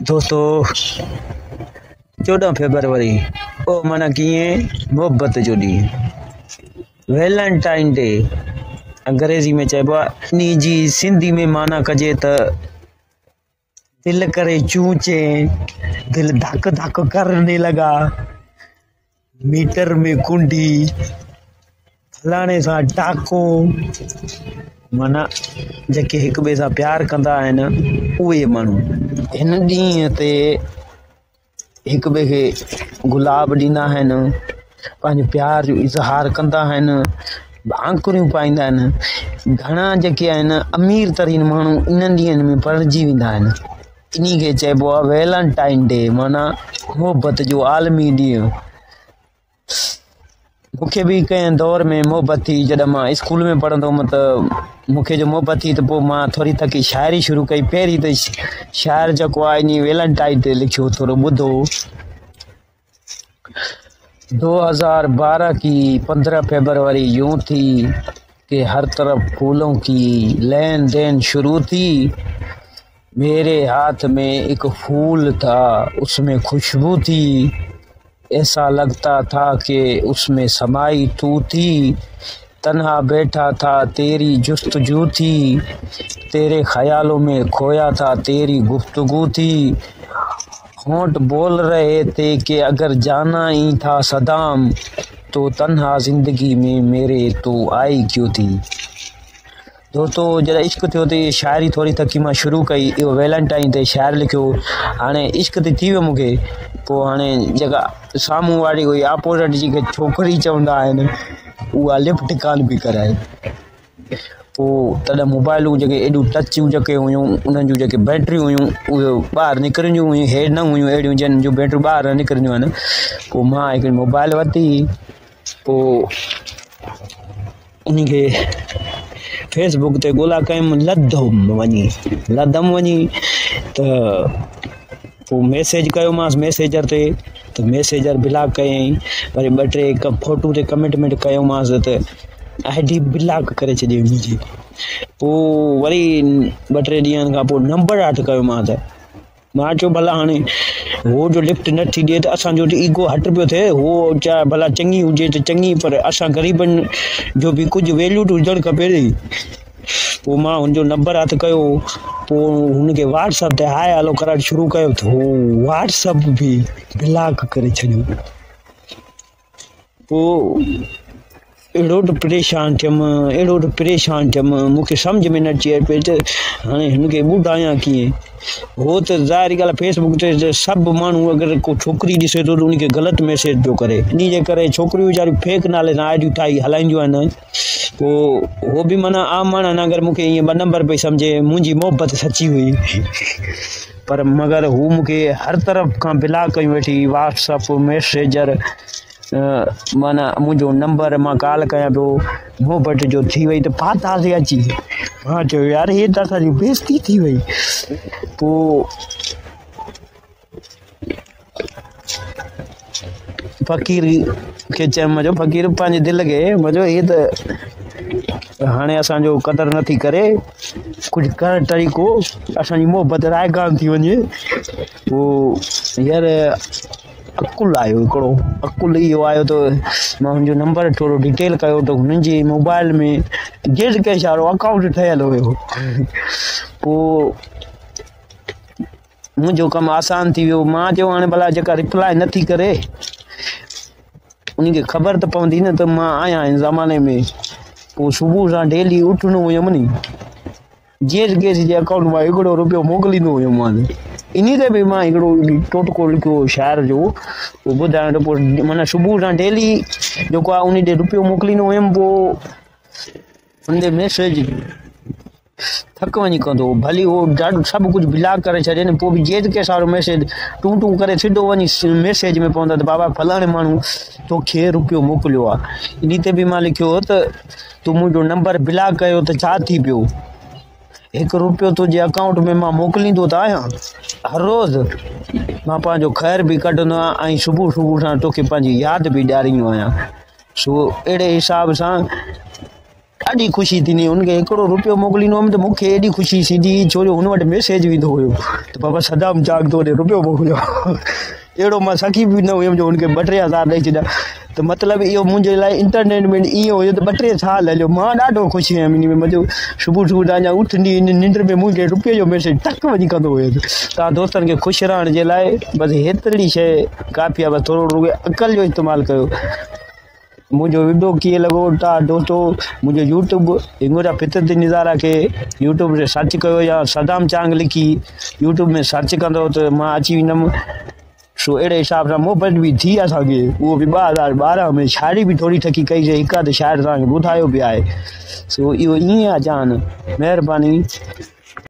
दोस्तों 14 फरवरी ओ माना कीअं मोहब्बत जो ॾींहुं वैलेंटाइन डे अंग्रेज़ी में चइबो आहे। इन जी सिंधी में माना कजे त दिल करे चूचे, दिल धक धक करने लगा, मीटर में कुंडी, फलाणे सां टाको। माना जेके हिक ॿिए सां प्यार कंदा आहिनि उहे माण्हू हिन ॾींहं ते हिक ॿिए खे गुलाब ॾींदा आहिनि, पंहिंजे प्यार जो इज़हार कंदा आहिनि, आंकुरियूं पाईंदा आहिनि। घणा जेके आहिनि अमीर तरीन माण्हू इन्हनि ॾींहंनि में पढ़िजी वेंदा आहिनि। इन्ही खे चइबो आहे वैलेंटाइन डे, माना मोहबत जो आलमी ॾींहुं। मूंखे बि कंहिं दौर में मोहबत थी, जॾहिं मां स्कूल में पढ़ंदो हुउमि त मूंखे जो मोहबत थी त पोइ मां थोरी थकी शाइरी शुरू कई। पहिरीं त शाइर जेको आहे इन वैलेंटाइन ते लिखियो, थोरो ॿुधो। 2012 की 15 फरवरी यूं थी कि हर तरफ फूलों की लेन देन शुरू थी। मेरे हाथ में एक फूल था, उसमें खुशबू थी, ऐसा लगता था कि उसमें समाई तू थी। तन्हा बैठा था तेरी जुस्तजू थी, तेरे ख्यालों में खोया था तेरी गुफ्तगू थी। होंठ बोल रहे थे कि अगर जाना ही था सदाम, तो तन्हा जिंदगी में मेरे तो आई क्यों थी। दोस्तों जॾहिं इश्क थियो त शाइरी थोरी थकी मां शुरू कई, इहो वैलेंटाइन ते शाइर लिखियो। हाणे इश्क ते थी वियो मूंखे, पोइ हाणे जेका साम्हूं वारी हुई आपोजिट जी खे छोकिरी चवंदा आहिनि, उहा लिफ्ट कान पई कराए। पोइ तॾहिं मोबाइलूं जेके एॾियूं टचियूं जेके हुयूं, उन्हनि जूं जेके बैटरियूं हुयूं उहे ॿाहिरि निकिरंदियूं हुयूं, हेठि न हुयूं अहिड़ियूं जिन जूं बैटरियूं ॿाहिरि न निकिरंदियूं आहिनि। पोइ मां हिकिड़ी मोबाइल वरिती, पोइ उन खे फेसबुक ते ॻोल्हा कयमि, लधम वञी त पोइ मैसेज कयोमांसि मैसेजर ते, त मैसेजर ब्लॉक कयईं। वरी 2-3 फोटू ते कमिटमेंट कयोमांसि त ID ब्लॉक करे छॾियईं मुंहिंजी। पोइ वरी 2-3 ॾींहंनि खां पोइ नंबर हट कयोमांसि। मां चयो भला हाणे हो जो लिफ्ट नथी ॾिए त असांजो ईगो हट पियो थिए। हो चाहे भला चङी हुजे त चङी, पर असां ग़रीबनि जो बि कुझु वैल्यू त हुजणु खपे नी। पोइ मां हुनजो नंबर हथ कयो, पोइ हुनखे व्हाट्सअप ते हाय हलो करणु शुरू कयो त हो व्हाट्सअप बि ब्लॉक करे छॾियो। पोइ अहिड़ो त परेशान थियमि, मूंखे सम्झ में न अचे पियो त हाणे हिनखे ॿुधायां कीअं। हो त ज़ाहिरी ॻाल्हि आहे फेसबुक ते सभु माण्हू अगरि को छोकिरी ॾिसे थो त उनखे ग़लति मैसेज पियो करे। इन जे करे छोकिरियूं वीचारियूं फेक नाले सां आइडियूं ठाही हलाईंदियूं आहिनि। पोइ हो बि माना आम माण्हू अगरि मूंखे ईअं 2 नंबर पई सम्झे, मुंहिंजी मोहबत सची हुई। पर मगर हू मूंखे हर तरफ़ खां ब्लॉक कयूं वेठी, व्हाट्सअप मैसेजर, माना मुंहिंजो नंबर मां कॉल कयां पियो, मोहबत जो थी वई त पाताले अची। मां चयो यार हे त असांजी बेइज़ती थी वई। पोइ फ़क़ीर खे चयमि, मजो फ़क़ीर पंहिंजे दिलि खे मजो, हे त हाणे असांजो क़दुरु नथी करे, कुझु कर तरीक़ो असांजी मोहबत रायगान थी वञे। पोइ यार अकुल आयो हिकिड़ो, अकुल इहो आयो त मां हुनजो नंबर थोरो डिटेल कयो त हुननि जी मोबाइल में जेड कैश वारो अकाउंट ठहियल हुयो। पोइ मुंहिंजो कमु आसान थी वियो। मां चयो हाणे भला जेका रिप्लाई नथी करे उनखे ख़बर त पवंदी न त मां आहियां हिन ज़माने में। पोइ सुबुह सां डेली उथणो हुयुमि नी, जेड कैश जे अकाउंट मां हिकिड़ो रुपयो मोकिलींदो हुयुमि मां। इन ते बि मां हिकिड़ो टोटको लिखियो शाइर जो, पोइ ॿुधायां त पोइ माना सुबुह सां डेली जेको आहे उन ते रुपयो मोकिलींदो हुयुमि। पोइ उन ते मैसेज थक वञी कंदो, भली उहो ॾाढो सभु कुझु ब्लॉक करे छॾे न, पोइ बि जेड कैश वारो मैसेज टूं करे सिधो वञी मैसेज में पवंदो त बाबा फलाणे माण्हू तोखे रुपयो मोकिलियो आहे। इन ते बि मां लिखियो त तूं मुंहिंजो नंबर ब्लॉक कयो त छा थी पियो, 1 रुपयो तुंहिंजे अकाउंट में मां मोकिलींदो त आहियां हर रोज़। मां पंहिंजो ख़ैर बि कढंदो आहियां ऐं सुबुह सां तोखे पंहिंजी यादि बि ॾियारींदो आहियां। सो अहिड़े हिसाब सां ॾाढी ख़ुशी थींदी हुनखे हिकिड़ो रुपयो मोकिलींदो हुअमि त मूंखे एॾी ख़ुशी थींदी छो जो हुन वटि मैसेज ईंदो हुयो त बाबा सदाम चाक तो रुपयो मोकिलियो अहिड़ो मां सखी बि न हुयुमि जो हुनखे 2-3 हज़ार ॾेई छॾिया त मतिलबु इहो मुंहिंजे लाइ इंटरटेनमेंट ईअं हुयो त 2-3 साल हलियो मां ॾाढो ख़ुशी हुयुमि इन में मज़ो सुबुह सुबुह अञा उथंदी निंड में मुंहिंजे रुपये जो मैसेज टक वञी कंदो हुयुसि तव्हां दोस्तनि खे ख़ुशि रहण जे लाइ बसि हेतिरी शइ काफ़ी आहे बसि थोरो रुॻो अक़ल जो इस्तेमालु कयो मुझे वीडियो कीअं लॻो तव्हां दोस्तो मुझे यूट्यूब हिंगोरा फितरती निज़ारा के यूट्यूब से सर्च कयो या सदाम चांग लिखी यूट्यूब में सर्च कंदो त मां अची वेंदुमि सो अहिड़े हिसाब सां मोहबत बि थी असांखे उहो बि 2012 में शाइरी बि थोरी ठकी कईसीं हिकु अधु शाइर तव्हांखे ॿुधायो बि आहे सो इहो ईअं आहे जान महिरबानी।